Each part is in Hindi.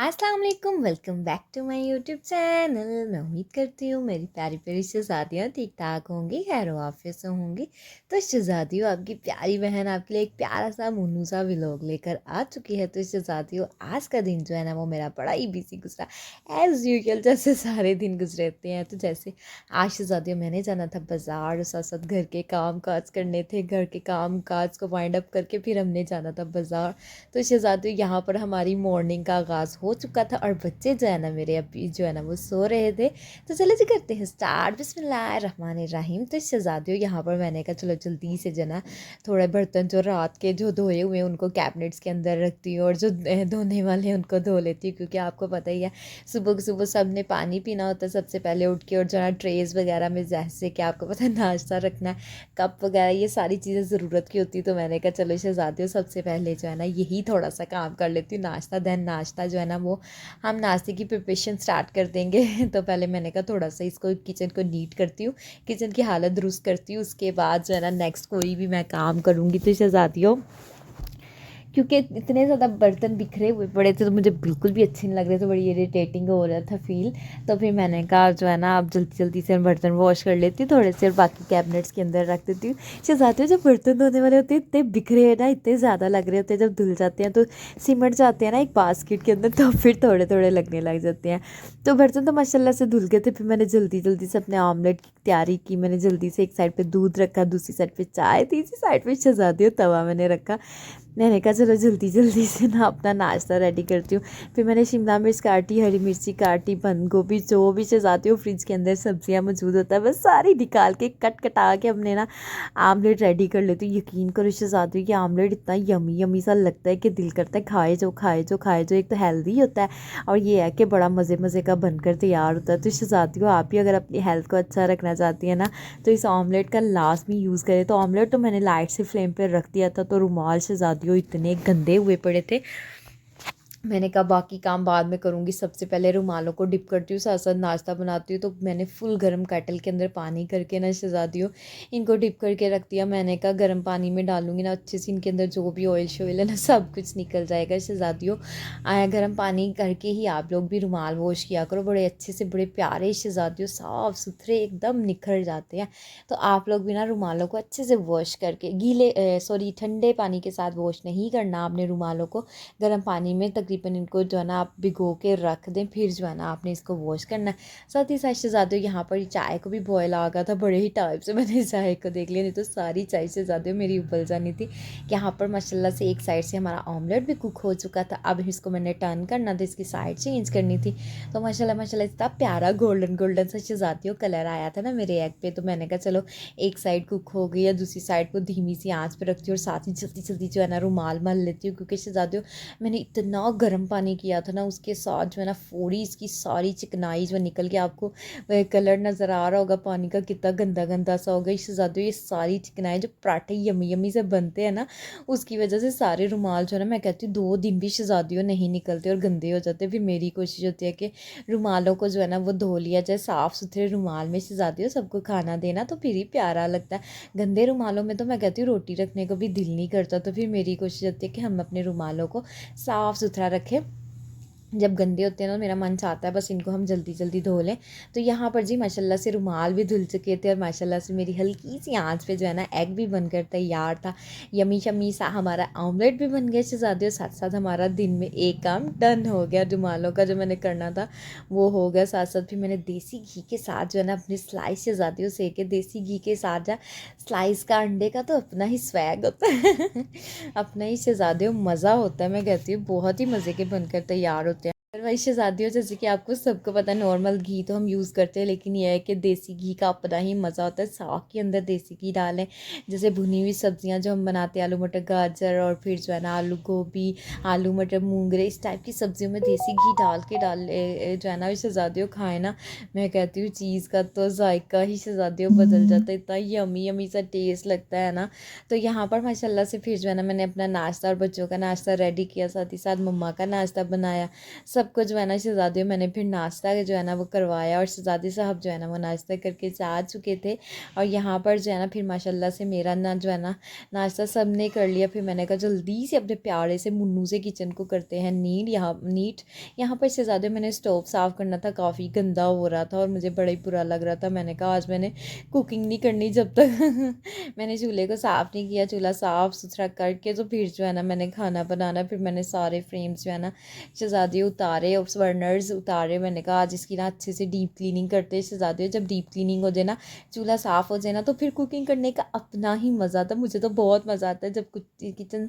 अस्सलाम वालेकुम, welcome back to my YouTube channel. मैं उम्मीद करती हूँ मेरी प्यारी प्यारी शहज़ादियाँ ठीक ठाक होंगी, खैर आफियत से होंगी। तो शहज़ादियों, आपकी प्यारी बहन आपके लिए एक प्यारा सा मुन्नू सा व्लॉग लेकर आ चुकी है। तो शहज़ादियों, आज का दिन जो है ना वो मेरा बड़ा ही बिजी गुजरा एज़ यूजुअल, जैसे सारे दिन गुजरे रहते हैं। तो जैसे आज शहज़ादियों मैंने जाना था बाज़ार और साथ साथ घर के काम काज करने थे। घर के काम काज को वाइंड अप करके फिर हमने जाना था बाज़ार। तो शहज़ादियों, यहाँ पर हमारी मॉर्निंग का आगाज़ हो चुका था और बच्चे जो है ना मेरे अभी जो है ना वो सो रहे थे। तो चलो जी करते हैं स्टार्ट, बिस्मिल्लाहिर्रहमानिर्रहीम। तो शहज़ादियों, यहाँ पर मैंने कहा चलो जल्दी से जो ना थोड़े बर्तन जो रात के जो धोए हुए हैं उनको कैबिनेट्स के अंदर रखती हूँ और जो धोने वाले हैं उनको धो लेती हूँ, क्योंकि आपको पता ही है सुबह सब ने पानी पीना होता है सबसे पहले उठ के। और जो है ट्रेस वगैरह में जैसे कि आपको पता है नाश्ता रखना है, कप वगैरह, ये सारी चीज़ें ज़रूरत की होती। तो मैंने कहा चलो शहज़ादियों, सबसे पहले जो है ना यही थोड़ा सा काम कर लेती हूँ, नाश्ता। देन नाश्ता जो है ना वो हम नाश्ते की प्रिपरेशन स्टार्ट कर देंगे। तो पहले मैंने कहा थोड़ा सा इसको किचन को नीट करती हूँ, किचन की हालत दुरुस्त करती हूँ, उसके बाद जो है ना नेक्स्ट कोई भी मैं काम करूँगी। तो शहज़ादियों, क्योंकि इतने ज़्यादा बर्तन बिखरे हुए पड़े थे तो मुझे बिल्कुल भी अच्छे नहीं लग रहे थे, बड़ी इरिटेटिंग हो रहा था फील। तो फिर मैंने कहा जो है ना अब जल्दी जल्दी से बर्तन वॉश कर लेती हूँ थोड़े से और बाकी कैबिनेट्स के अंदर रख देती हूँ। शहज़ादियों, जब बर्तन धोने वाले होते हैं इतने बिखरे हैं ना, इतने ज़्यादा लग रहे होते हैं, जब धुल जाते हैं तो सिमट जाते हैं ना एक बास्केट के अंदर, तो फिर थोड़े थोड़े लगने लग जाते हैं। तो बर्तन तो माशाल्लाह से धुल गए थे। फिर मैंने जल्दी जल्दी से अपने ऑमलेट की तैयारी की। मैंने जल्दी से एक साइड पे दूध रखा, दूसरी साइड पे चाय, तीसरी साइड पे शहज़ादियों तवा मैंने रखा। मैंने कहा चलो जल्दी जल्दी से ना अपना नाश्ता रेडी करती हूँ। फिर मैंने शिमला मिर्च काटी, हरी मिर्ची काटी, बंद गोभी, जो भी चाहती हूँ फ्रिज के अंदर सब्जियाँ मौजूद होता है बस सारी निकाल के कट कटा के हमने ना आमलेट रेडी कर लेती हूँ। यकीन करो शहज़ादी हूँ कि आमलेट इतना यमी यमी सा लगता है कि दिल करता है खाए जो खाए जो खाए जो। एक तो हेल्दी होता है और ये है कि बड़ा मज़े मज़े का बनकर तैयार होता है। तो शहज़ादी हूँ, आप भी अगर अपनी हेल्थ को अच्छा रखना चाहती है ना तो इस ऑमलेट का लास्ट में यूज़ करें। तो ऑमलेट तो मैंने लाइट से फ्लेम पर रख दिया था। तो रुमाल शहज़ादियों इतने गंदे हुए पड़े थे, मैंने कहा बाकी काम बाद में करूँगी, सबसे पहले रुमालों को डिप करती हूँ, साथ साथ नाश्ता बनाती हूँ। तो मैंने फुल गर्म केटल के अंदर पानी करके ना शहज़ादियों इनको डिप करके रख दिया। मैंने कहा गर्म पानी में डालूंगी ना अच्छे से इनके अंदर जो भी ऑयल शोयल है ना सब कुछ निकल जाएगा। शहज़ादियों, आया गर्म पानी करके ही आप लोग भी रुमाल वॉश किया करो, बड़े अच्छे से बड़े प्यारे शहज़ादियों साफ़ सुथरे एकदम निखर जाते हैं। तो आप लोग भी ना रुमालों को अच्छे से वॉश करके सॉरी ठंडे पानी के साथ वॉश नहीं करना आपने रुमालों को, गर्म पानी में तकरीबन इनको जो है ना आप भिगो के रख दें, फिर जो है ना आपने इसको वॉश करना है। साथ ही साथ शहज़ादियों, यहाँ पर चाय को भी बॉयल आ गया था, बड़े ही टाइप से मैंने चाय को देख लिया, नहीं तो सारी चाय शहज़ादियों मेरी उबल जानी थी। यहाँ पर माशाल्लाह से एक साइड से हमारा ऑमलेट भी कुक हो चुका था। अब इसको मैंने टर्न करना था, इसकी साइड चेंज करनी थी। तो माशाल्लाह माशाल्लाह इतना प्यारा गोल्डन गोल्डन सा शहज़ादियों कलर आया था ना मेरे एग पे। तो मैंने कहा चलो एक साइड कुक हो गई है, दूसरी साइड को धीमी सी आंच पे रखती हूँ और साथ ही जल्दी जल्दी जो है ना रुमाल मल लेती हूँ, क्योंकि शहज़ादियों मैंने इतना गर्म पानी किया था ना उसके साथ जो है ना फोड़ी इसकी सारी चिकनाई जो निकल के आपको कलर नज़र आ रहा होगा पानी का कितना गंदा गंदा सा होगा। शहज़ादियों, ये सारी चिकनाई जो पराठे यमी यमी से बनते हैं ना उसकी वजह से सारे रुमाल जो है ना मैं कहती हूँ 2 दिन भी शहज़ादियों नहीं निकलते और गंदे हो जाते। फिर मेरी कोशिश होती है कि रुमालों को जो है ना वो धो लिया जाए, साफ़ सुथरे रुमाल में शहज़ादियों सबको खाना देना तो फिर ही प्यारा लगता है। गंदे रुमालों में तो मैं कहती हूँ रोटी रखने को भी दिल नहीं करता। तो फिर मेरी कोशिश होती है कि हम अपने रुमालों को साफ़ सुथरा रखें। जब गंदे होते हैं ना मेरा मन चाहता है बस इनको हम जल्दी जल्दी धो लें। तो यहाँ पर जी माशाल्लाह से रुमाल भी धुल चुके थे और माशाल्लाह से मेरी हल्की सी आंच पे जो है ना एग भी बनकर तैयार था। यमी शमी सा हमारा ऑमलेट भी बन गया शहज़ादियों, साथ साथ हमारा दिन में एक काम डन हो गया। रुमालों का जो मैंने करना था वो हो गया। साथ साथ फिर मैंने देसी घी के साथ जो है ना अपनी स्लाइस शहज़ादियों सेके। देसी घी के साथ जा स्लाइस का अंडे का तो अपना ही स्वैग होता है अपना ही शहज़ादियों मज़ा होता है। मैं कहती हूँ बहुत ही मज़े के बनकर तैयार होते हैं। और वही शहज़ादियों, जैसे कि आपको सबको पता है नॉर्मल घी तो हम यूज़ करते हैं, लेकिन यह है कि देसी घी का अपना ही मज़ा होता है। साग के अंदर देसी घी डालें, जैसे भुनी हुई सब्जियां जो हम बनाते हैं आलू मटर गाजर और फिर जो है ना आलू गोभी, आलू मटर मूंगरे, इस टाइप की सब्जियों में देसी घी डाल के जो है ना शहज़ादियों खाएँ ना, मैं कहती हूँ चीज़ का तो जायका ही शहज़ादियों बदल जाता है, इतना यमी यमी सा टेस्ट लगता है ना। तो यहाँ पर माशाल्लाह से फिर जो है ना मैंने अपना नाश्ता और बच्चों का नाश्ता रेडी किया, साथ ही साथ मम्मा का नाश्ता बनाया, सब सबको जो है ना शहज़ादियों मैंने फिर नाश्ता जो है ना वो करवाया, और शहज़ादी साहब जो है ना वो नाश्ता करके जा चुके थे। और यहाँ पर जो है ना फिर माशाल्लाह से मेरा ना जो है ना नाश्ता सब ने कर लिया। फिर मैंने कहा जल्दी से अपने प्यारे से मुन्नू से किचन को करते हैं नीट। यहाँ पर शहज़ादियों मैंने स्टोव साफ़ करना था, काफ़ी गंदा हो रहा था और मुझे बड़ा ही बुरा लग रहा था। मैंने कहा आज मैंने कुकिंग नहीं करनी जब तक मैंने चूल्हे को साफ़ नहीं किया। चूल्हा साफ़ सुथरा करके तो फिर जो है ना मैंने खाना बनाना। फिर मैंने सारे फ्रेम्स जो है ना शहज़ादी उतारे और बर्नर्स उतारे। मैंने कहा आज इसकी ना अच्छे से डीप क्लीनिंग करते हैं शहज़ादी। जब डीप क्लीनिंग हो जाए ना, चूल्हा साफ़ हो जाए ना, तो फिर कुकिंग करने का अपना ही मज़ा आता है। मुझे तो बहुत मज़ा आता है जब कुछ किचन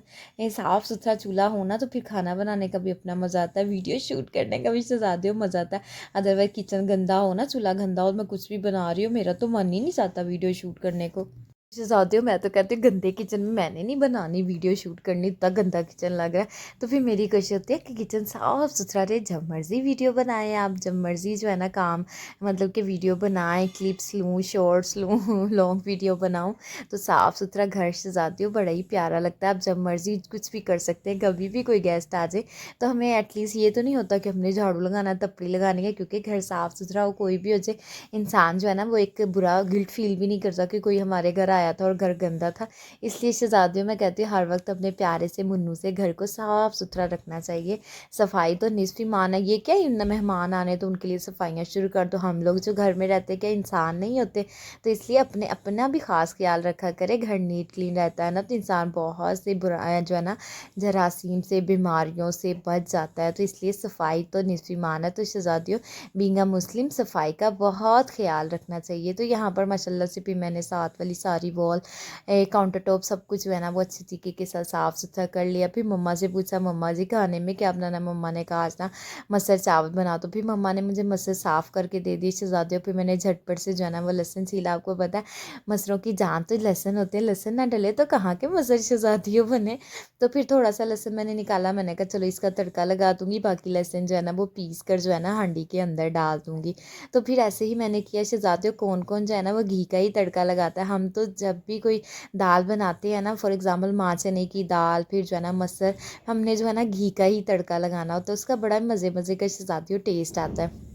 साफ़ सुथरा चूल्हा हो ना, तो फिर खाना बनाने का भी अपना मज़ा आता है, वीडियो शूट करने का भी शहज़ादियों मज़ा आता है। अदरवाइज़ किचन गंदा हो ना, चूल्हा गंदा हो, मैं कुछ भी बना रही हूँ, मेरा तो मन ही नहीं चाहता वीडियो शूट करने को। शहज़ादियों मैं तो कहती हूँ गंदे किचन में मैंने नहीं बनानी वीडियो शूट करनी, इतना गंदा किचन लग रहा है। तो फिर मेरी कोशिश होती है कि किचन साफ़ सुथरा रहे, जब मर्ज़ी वीडियो बनाएं आप, जब मर्ज़ी जो है ना काम मतलब कि वीडियो बनाएं, क्लिप्स लूँ, शॉर्ट्स लूँ लॉन्ग वीडियो बनाऊँ, तो साफ़ सुथरा घर शहज़ादियों बड़ा ही प्यारा लगता है। आप जब मर्ज़ी कुछ भी कर सकते हैं। कभी भी कोई गेस्ट आ जाए तो हमें एटलीस्ट ये तो नहीं होता कि हमने झाड़ू लगाना, तप्पड़ी लगानी है, क्योंकि घर साफ़ सुथरा हो, कोई भी हो जाए इंसान जो है ना वो एक बुरा गिल्ट फील भी नहीं करता कि कोई हमारे घर आया था और घर गंदा था। इसलिए शहज़ादियों मैं कहती हूँ हर वक्त अपने प्यारे से मुन्नू से घर को साफ़ सुथरा रखना चाहिए। सफाई तो निस्फ़ ईमान है। ये क्या इन मेहमान आने तो उनके लिए सफाइयाँ शुरू कर दो। हम लोग जो घर में रहते क्या इंसान नहीं होते? तो इसलिए अपने अपना भी ख़ास ख्याल रखा करें। घर नीट क्लीन रहता है ना, तो इंसान बहुत से बुरा जो है ना जरासीम से, बीमारियों से बच जाता है। तो इसलिए सफाई तो निस्फ़ ईमान है। तो शहज़ादियों बीइंग अ मुस्लिम सफाई का बहुत ख़्याल रखना चाहिए। तो यहाँ पर माशाल्लाह से भी मैंने साथ वाली सारी वॉल काउंटर टॉप सब कुछ जो है ना वो अच्छे तरीके के साथ साफ़ सुथरा कर लिया। फिर मम्मा से पूछा मम्मा जी खाने में क्या बनाना। मम्मा ने कहा आज ना मसर चावल बना। तो फिर मम्मा ने मुझे मसर साफ़ करके दे दी शहज़ादियों। फिर मैंने झटपट से जो है ना वो लहसुन छीला। आपको पता है मसरों की जान तो लहसुन होते हैं, लहसुन ना डले तो कहाँ के मसर शहज़ादियों बने। तो फिर थोड़ा सा लहसुन मैंने निकाला, मैंने कहा चलो इसका तड़का लगा दूँगी, बाकी लहसुन जो है ना वो पीस कर जो है ना हांडी के अंदर डाल दूँगी। तो फिर ऐसे ही मैंने किया। शहज़ादियों कौन कौन जो है ना वो घी का ही तड़का लगाता है। हम तो जब भी कोई दाल बनाते हैं ना, फॉर एग्ज़ाम्पल माँ चने की दाल, फिर जो है ना मसर, हमने जो है ना घी का ही तड़का लगाना होता है, उसका बड़ा मज़े मज़े का शहज़ादियों टेस्ट आता है।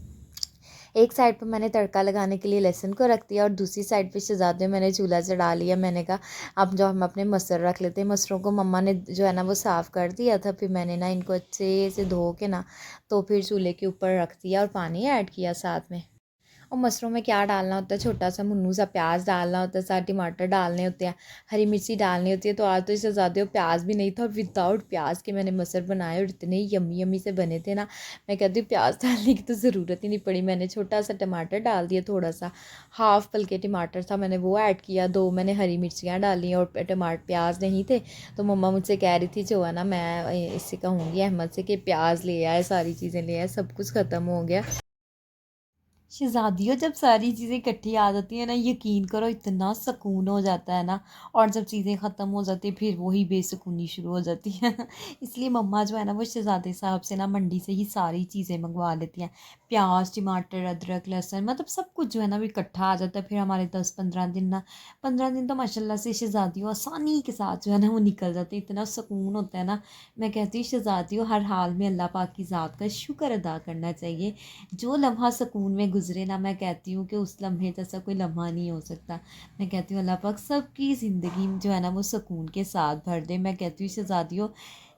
एक साइड पर मैंने तड़का लगाने के लिए लहसुन को रख दिया और दूसरी साइड पे शहज़ादियों मैंने चूल्हा चढ़ा लिया। मैंने कहा अब जो हम अपने मसर रख लेते हैं। मसरों को मम्मा ने जो है ना वो साफ़ कर दिया था। फिर मैंने ना इनको अच्छे से धो के ना तो फिर चूल्हे के ऊपर रख दिया और पानी ऐड किया साथ में। और मसरों में क्या डालना होता है, छोटा सा मुन्नू सा प्याज डालना होता है, साथ टमाटर डालने होते हैं, हरी मिर्ची डालनी होती है। तो आज तो इससे ज़्यादा प्याज भी नहीं था और विदाउट प्याज के मैंने मसर बनाए और इतने यम्मी यम्मी से बने थे ना, मैं कहती हूँ प्याज डालने की तो ज़रूरत ही नहीं पड़ी। मैंने छोटा सा टमाटर डाल दिया, थोड़ा सा हाफ पल के टमाटर था मैंने वो ऐड किया, 2 मैंने हरी मिर्चियाँ डाली और टमाटर प्याज नहीं थे तो मम्मा मुझसे कह रही थी जो है ना मैं इससे कहूँगी अहमद से कि प्याज ले आए, सारी चीज़ें ले आए, सब कुछ ख़त्म हो गया। शहज़ादियों जब सारी चीज़ें इकट्ठी आ जाती हैं ना, यकीन करो इतना सुकून हो जाता है ना। और जब चीज़ें ख़त्म हो जाती हैं फिर वही बेसुकूनी शुरू हो जाती है इसलिए मम्मा जो है ना वो शहज़ादे साहब से ना मंडी से ही सारी चीज़ें मंगवा लेती हैं। प्याज, टमाटर, अदरक, लहसुन, मतलब सब कुछ जो है ना वो इकट्ठा आ जाता है। फिर हमारे 10-15 दिन ना, 15 दिन तो माशाल्लाह से शहज़ादियों आसानी के साथ जो है ना वो निकल जाते हैं। इतना सुकून होता है ना, मैं कहती हूँ शहज़ादियों हर हाल में अल्लाह पाक की ज़ात का शुक्र अदा करना चाहिए। जो लम्हा सुकून में गुजरे ना, मैं कहती हूँ कि उस लम्हे जैसा कोई लम्हा नहीं हो सकता। मैं कहती हूँ अल्लाह पाक सबकी ज़िंदगी जो है ना वो सुकून के साथ भर दे। मैं कहती हूँ शहज़ादियों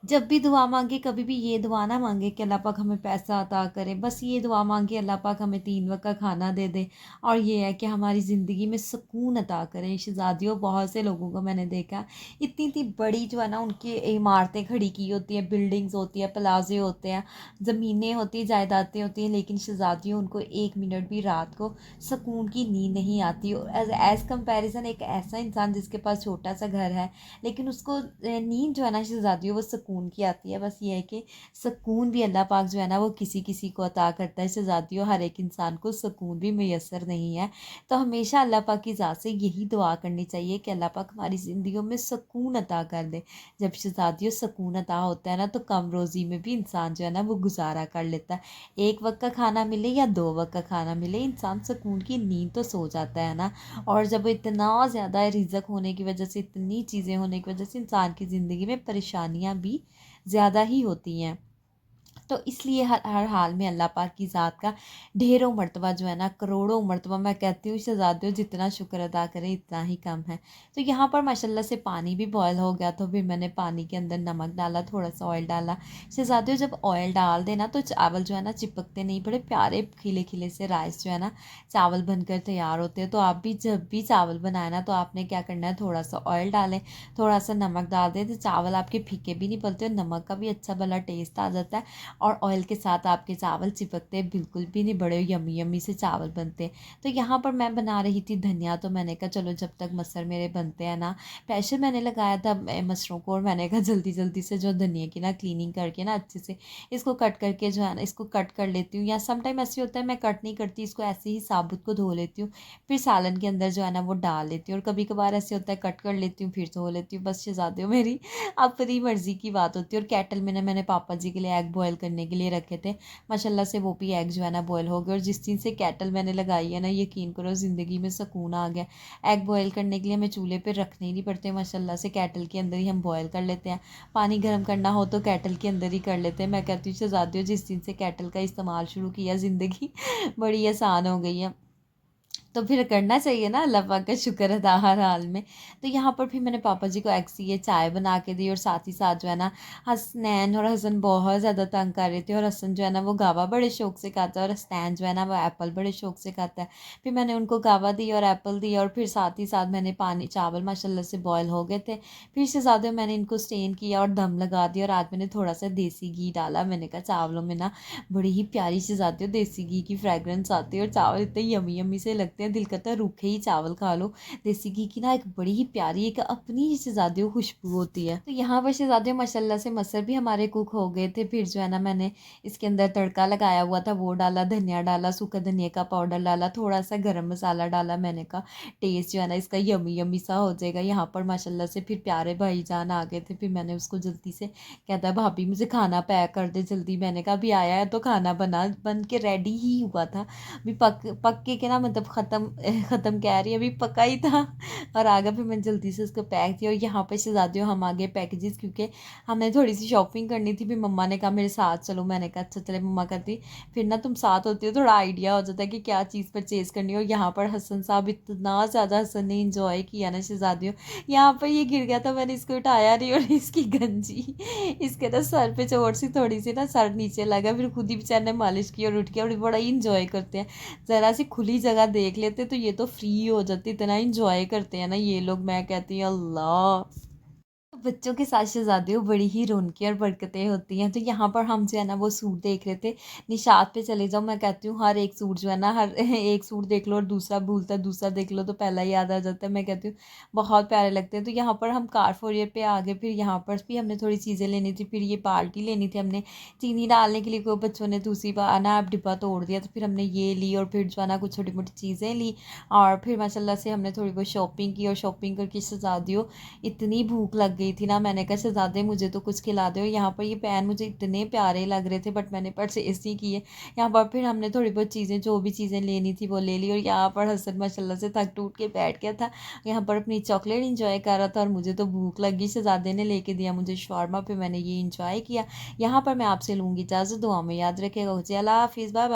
जब भी दुआ मांगे कभी भी ये दुआ ना मांगे कि अल्लाह पाक हमें पैसा अता करे, बस ये दुआ मांगे अल्लाह पाक हमें 3 वक्त का खाना दे दे और ये है कि हमारी ज़िंदगी में सुकून अता करें। शहज़ादियों बहुत से लोगों को मैंने देखा इतनी इतनी बड़ी जो है ना उनकी इमारतें खड़ी की होती हैं, बिल्डिंग्स होती हैं, प्लाजे होते हैं, ज़मीनें होती, जायदादें होती हैं, लेकिन शहज़ादियों उनको 1 मिनट भी रात को सुकून की नींद नहीं आती। एज़ कंपैरिज़न एक ऐसा इंसान जिसके पास छोटा सा घर है लेकिन उसको नींद जो है ना शहज़ादियों वो सुकून की आती है। बस ये है कि सुकून भी अल्लाह पाक जो है ना वो किसी किसी को अता करता है। शहज़ादियों हर एक इंसान को सुकून भी मैसर नहीं है। तो हमेशा अल्लाह पाक की ज़ात से यही दुआ करनी चाहिए कि अल्लाह पाक हमारी ज़िंदगियों में सुकून अता कर दे। जब शहज़ादियों सुकून अता होता है ना तो कम रोज़ी में भी इंसान जो है ना वो गुजारा कर लेता है। 1 वक्त का खाना मिले या 2 वक्त का खाना मिले, इंसान सुकून की नींद तो सो जाता है ना। और जब इतना ज़्यादा रिज़्क होने की वजह से, इतनी चीज़ें होने की वजह से इंसान की ज़िंदगी में परेशानियाँ भी ज़्यादा ही होती हैं। तो इसलिए हर हर हाल में अल्लाह पाक की ज़ात का ढेरों मर्तबा जो है ना, करोड़ों मर्तबा मैं कहती हूँ शहज़ादियों, जितना शुक्र अदा करें इतना ही कम है। तो यहाँ पर माशाल्लाह से पानी भी बॉयल हो गया, तो फिर मैंने पानी के अंदर नमक डाला, थोड़ा सा ऑयल डाला। शहज़ादियों, जब ऑयल डाल देना तो चावल जो है ना चिपकते नहीं, बड़े प्यारे खिले खिले से राइस जो है ना चावल बनकर तैयार होते हैं। तो आप भी जब भी चावल बनाए ना, तो आपने क्या करना है, थोड़ा सा ऑयल डालें, थोड़ा सा नमक डाल दें, तो चावल आपके फीके भी नहीं पड़ते और नमक का भी अच्छा भला टेस्ट आ जाता है। और ऑयल के साथ आपके चावल चिपकते बिल्कुल भी नहीं, बड़े यमी यमी से चावल बनते हैं। तो यहाँ पर मैं बना रही थी धनिया, तो मैंने कहा चलो जब तक मसर मेरे बनते हैं ना, प्रेशर मैंने लगाया था मसरों को, और मैंने कहा जल्दी जल्दी से जो धनिया की ना क्लीनिंग करके ना अच्छे से इसको कट करके जो है ना इसको कट कर लेती हूँ। या समटाइम ऐसे होता है मैं कट नहीं करती, इसको ऐसे ही साबुत को धो लेती हूँ, फिर सालन के अंदर जो है ना वो डाल लेती हूँ। और कभी कभार ऐसे होता है कट कर लेती हूँ फिर धो लेती हूँ, बस शहज़ादी हो मेरी अपनी मर्ज़ी की बात होती है। और केटल में ना मैंने पापा जी के लिए एग बॉयल करने के लिए रखे थे, माशाल्लाह से वो भी एग जो है ना बॉयल हो गए। और जिस दिन से केटल मैंने लगाई है ना, यकीन करो ज़िंदगी में सुकून आ गया। एग बॉयल करने के लिए हमें चूल्हे पे रखने ही नहीं पड़ते, माशाल्लाह से केटल के अंदर ही हम बॉयल कर लेते हैं। पानी गर्म करना हो तो केटल के अंदर ही कर लेते हैं। मैं कहती हूँ शहज़ादी हो, जिस दिन से केटल का इस्तेमाल शुरू किया ज़िंदगी बड़ी आसान हो गई है। तो फिर करना चाहिए ना अल्लाह पाक का शुक्र अदा हर हाल में। तो यहाँ पर फिर मैंने पापा जी को ऐसी ये चाय बना के दी, और साथ ही साथ जो है ना हसनैन और हसन बहुत ज़्यादा तंग कर रहे थे। और हसन जो है ना वो गावा बड़े शौक से खाता है, और हसनैन जो है ना वो एप्पल बड़े शौक से खाता है। फिर मैंने उनको गावा दी और एप्पल दी, और फिर साथ ही साथ मैंने पानी चावल माशाल्लाह से बॉयल हो गए थे। फिर से ज़्यादा मैंने इनको स्टेन किया और दम लगा दिया। और आज मैंने थोड़ा सा देसी घी डाला, मैंने कहा चावलों में ना बड़ी ही प्यारी चीज़ आती है, देसी घी की फ्रेगरेंस आती है, और चावल इतने यमी यमी से लगते हैं, दिल करता है रूखे ही चावल खा लो। देसी घी की ना एक बड़ी ही प्यारी एक अपनी ही शहज़ादियों खुशबू होती है। तो यहाँ पर शहज़ादियों माशाल्लाह से मसर भी हमारे कुक हो गए थे। फिर जो है ना मैंने इसके अंदर तड़का लगाया हुआ था वो डाला, धनिया डाला, सूखा धनिया का पाउडर डाला, थोड़ा सा गरम मसाला डाला। मैंने कहा टेस्ट जो है ना इसका यमी यमी सा हो जाएगा। यहाँ पर माशाल्लाह से फिर प्यारे भाईजान आ गए थे, फिर मैंने उसको जल्दी से कहता है भाभी मुझे खाना पैक कर दे जल्दी। मैंने कहा अभी आया है तो खाना बन के रेडी ही हुआ था, अभी पक के ना मतलब ख़त्म कह रही है, अभी पका ही था और आ गया। फिर मैंने जल्दी से उसको पैक किया। और यहाँ पे शहज़ादियों हम आ गए पैकेजेस, क्योंकि हमने थोड़ी सी शॉपिंग करनी थी। फिर मम्मा ने कहा मेरे साथ चलो, मैंने कहा अच्छा चले मम्मा कहती, फिर ना तुम साथ होती हो थोड़ा आइडिया हो जाता है कि क्या चीज़ परचेज़ करनी हो। यहाँ पर हसन साहब इतना ज़्यादा हसन ने इंजॉय किया ना शहज़ादियों, यहाँ पर ये गिर गया था, मैंने इसको उठाया नहीं, और इसकी गंजी इसके ना सर पे चोट सी थोड़ी सी ना सर नीचे लगा, फिर खुद ही बेचारे ने मालिश की और उठ गया। और बड़ा ही इंजॉय करते हैं, ज़रा सी खुली जगह देख लेते तो ये तो फ्री हो जाती, इतना इंजॉय करते हैं ना ये लोग, मैं कहती हूँ अल्लाह। बच्चों के साथ शहज़ादियों बड़ी ही रौनकें और बरकतें होती हैं। तो यहाँ पर हम जो है ना वो सूट देख रहे थे, निशात पे चले जाओ, मैं कहती हूँ हर एक सूट जो है ना, हर एक सूट देख लो और दूसरा भूलता है, दूसरा देख लो तो पहला ही याद आ जाता है। मैं कहती हूँ बहुत प्यारे लगते हैं। तो यहाँ पर हम कारफोरियर पे आ गए, फिर यहाँ पर भी हमने थोड़ी चीज़ें लेनी थी। फिर ये बाल्टी लेनी थी हमने चीनी डालने के लिए, कोई बच्चों ने दूसरी बार ना डिब्बा तोड़ दिया, तो फिर हमने ये ली, और फिर जो है ना कुछ छोटी मोटी चीज़ें ली। और फिर माशाल्लाह से हमने थोड़ी बहुत शॉपिंग की, और शॉपिंग करके शहज़ादियों इतनी भूख लग गई थी ना, मैंने कहा शहज़ादे मुझे तो कुछ खिला दो। यहाँ पर ये पैन मुझे इतने प्यारे लग रहे थे, बट मैंने परचेज़ नहीं किए। यहाँ पर फिर हमने थोड़ी बहुत चीज़ें जो भी चीज़ें लेनी थी वो ले ली। और यहाँ पर हसन माशाल्लाह से थक टूट के बैठ गया था, यहाँ पर अपनी चॉकलेट इंजॉय कर रहा था, और मुझे तो भूख लगी। शहज़ादे ने लेके दिया मुझे शॉर्मा, पे मैंने ये इंजॉय किया। यहाँ पर मैं आपसे लूँगी इजाज़त, दुआ में याद रखेगा। अल्लाह हाफिज़, बाय।